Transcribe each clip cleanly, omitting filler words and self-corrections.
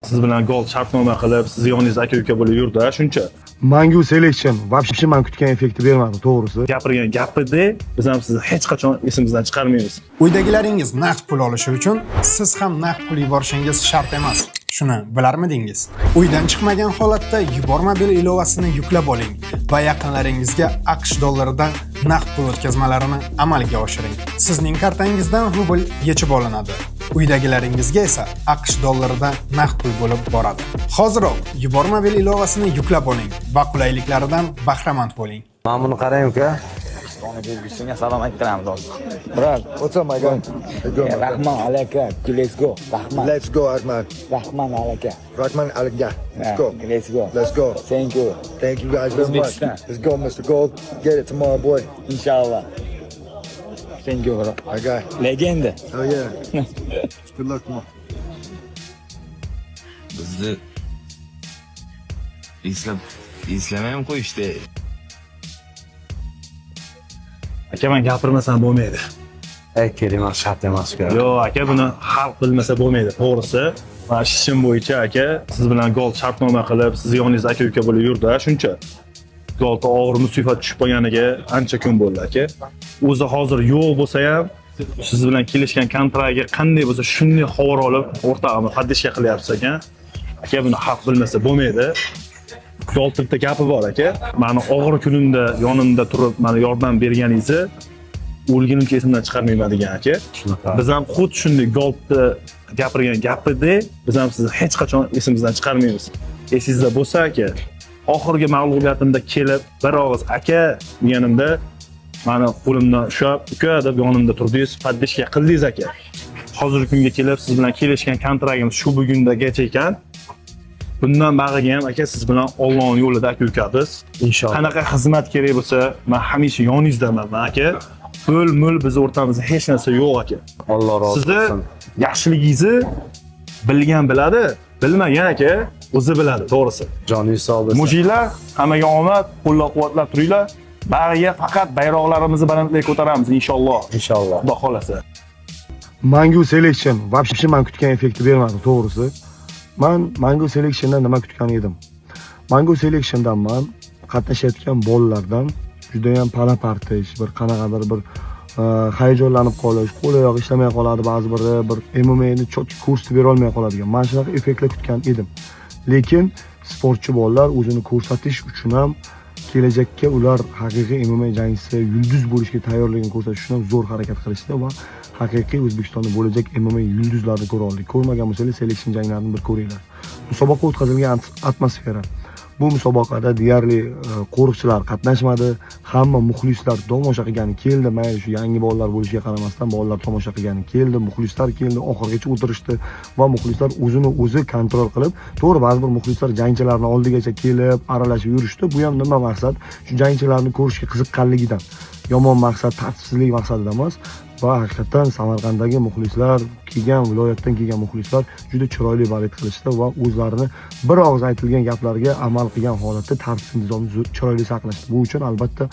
siz bilan gol shartnoma qilib, siz yoningiz aka-uka bo'lib yurdi, shuncha. Mangu Selection вообще men kutgan effektni bermadi, to'g'risi. Gapirgan gapida biz ham sizni hech qachon esimizdan chiqarmaymiz. Uydagilaringiz naqd pul olishi uchun siz ham naqd pul yuborishingiz shart emas. Shuni bilarmidingiz? Uydan chiqmagan holatda yubormobil ilovasini yuklab oling va yaqinlaringizga AQSh dollaridan naqd pul o'tkazmalarini amalga oshiring. Sizning kartangizdan rubl yechib olinadi. Uydagilaringizga esa AQSh dollaridan naqd pul bo'lib boradi. Hoziroq yubormobil ilovasini yuklab oling va qulayliklaridan bahramand bo'ling. Mana buni qarang uka. Ona belgisiga salom ayttiramiz hozir. Brat, what's up my guy? Rahman alaka, let's go. Rahman. Let's go, Rahman. Rahman alaka. Rahman Alga. Let's go. Let's go. Let's go. Thank you. Thank you guys very much. Let's go, Mr. Gold. Get it tomorrow, boy. Inshallah. Thank you, bro. My guy. Legenda. Oh yeah. Good luck tomorrow. Bizni eslamayam qo'yishdi. Aka, men gapirmasam bo'lmaydi. Kerak shart emas uka. Yo'q, aka, buni xalq bilmasa bo'lmaydi, to'g'risi. Mana ishim bo'yicha aka, siz bilan gol shartnoma qilib, siz yoningiz aka-uka bo'lib yurdi, shuncha. Golda og'ir musibat tushib qolganiga ancha kun bo'ldi aka. O'zi hozir yo'q bo'lsa ham, siz bilan kelishgan kontraktga qanday bo'lsa shunday xabar olib, o'rtog'imni haddishga qilyapsiz ekan. Aka, buni xalq bilmasa bo'lmaydi. Goltirda gapi bor aka. Meni og'ir kunimda yonimda turib, meni yordam berganingizni o'lgunimcha esimdan chiqarmayman degan aka. Biz ham xuddi shunday golda gapirgan gapida biz ham sizni hech qachon esimizdan chiqarmaymiz. Esingizda bo'lsa aka, oxirgi mag'lubiyatimda kelib bir og'iz aka deganimda meni qo'limdan ushlab, uka deb yonimda turdingiz, paddishga qildingiz aka. Hozirgi kunga kelib siz bilan kelishgan kontraktimiz shu bugundagacha ekan. Bundan bag'iga ham aka siz bilan Allohning yo'lida aka-ukamiz. Inshaalloh. Qanaqa xizmat kerak bo'lsa, men hamisha yoningizdaman aka. Pul biz o'rtamizda hech narsa yo'q aka. Alloh rozi Sizni bo'lsin. yaxshiligingizni bilgan biladi, bilmagan aka o'zi biladi, to'g'risi. Joningiz sog' bo'lsin. Mujiylar, hammaga omad, qo'llab-quvvatlab turinglar. Bariga faqat bayroqlarimizni balandlikka ko'taramiz inshaalloh. Inshaalloh. Xudo xolasa. Mangu Selection вообще men kutgan effektni bermadi, to'g'risi. Men Mangu Selectiondan nima kutgan edim? Mangu Selectiondan men qatnashayotgan bolalardan juda ham pala-partish, bir qanaqadir bir hayajonlanib qolish, qo'l oyoq ishlamay qoladi, ba'zi biri bir MMA'ni kursni bera olmay qoladigan. Men shunaqa effektlar kutgan edim. Lekin sportchi bolalar o'zini ko'rsatish uchun ham kelajakka ular haqiqiy MMA jangchisi, yulduz bo'lishga tayyorligini ko'rsatish uchun ham zo'r harakat qilishdi va haqiqiy O'zbekistonda bo'lajak MMA yulduzlarini ko'ra oldik. Ko'rmagan bo'lsangiz, selection janglarini bir ko'ringlar. Musobaqa o'tkazilgan atmosfera. Bu musobaqada deyarli qo'riqchilar qatnashmadi. Hamma muxlislar tomosha qilgani keldi. Mayli shu yangi bolalar bo'lishiga qaramasdan bolalar tomosha qilgani keldi. Muxlislar keldi, oxirigacha o'tirishdi va muxlislar o'zini o'zi kontrol qilib, to'g'ri ba'zi bir muxlislar jangchilarning oldigacha kelib, aralashib yurishdi. Bu ham nima maqsad? Shu jangchilarni ko'rishga qiziqqanligidan. Yomon maqsad, tartibsizlik maqsadida emas. Va haqiqatan Samarqanddagi muxlislar, viloyatdan kelgan muxlislar juda chiroyli balet qilishdi va o'zlarini bir og'iz aytilgan gaplarga amal qilgan holatda tartib intizomni chiroyli saqlashdi. Bu uchun albatta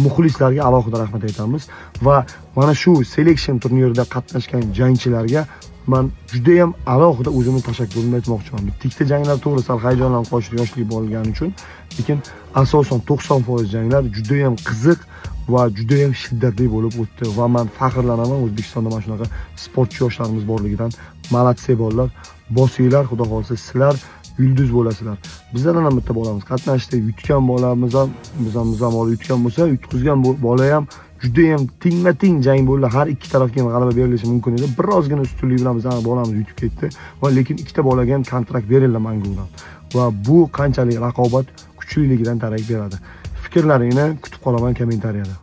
muxlislarga alohida rahmat aytamiz va mana shu selection turnirida qatnashgan jangchilarga men juda ham alohida o'zimni tashakkurimni aytmoqchiman. Bitta janglar to'g'ri sal hayajonlanib qolish yoshlik bo'lgani uchun, lekin asosan 90% janglar juda ham qiziq va juda ham shiddatli bo'lib o'tdi va men faxrlanaman O'zbekistonda mana shunaqa sportchi yoshlarimiz borligidan. Malatse bolalar, bosinglar, xudo xolsa sizlar yulduz bo'lasizlar. Bizlardan ham bitta bolamiz qatnashdi, yutgan bolamiz ham, biz ham yutgan bo'lsa, yutqizgan bola ham juda ham tingma-ting jang bo'ldi. Har ikki tarafga ham g'alaba berilishi mumkin edi. Birozgina ustunlik bilan bizning bolamiz yutib ketdi va lekin ikkita bolaga ham kontrakt berildi Mangudan. Va bu qanchalik raqobat kuchliligidan darak beradi. Fikrlaringni kutib qolaman kommentariyada.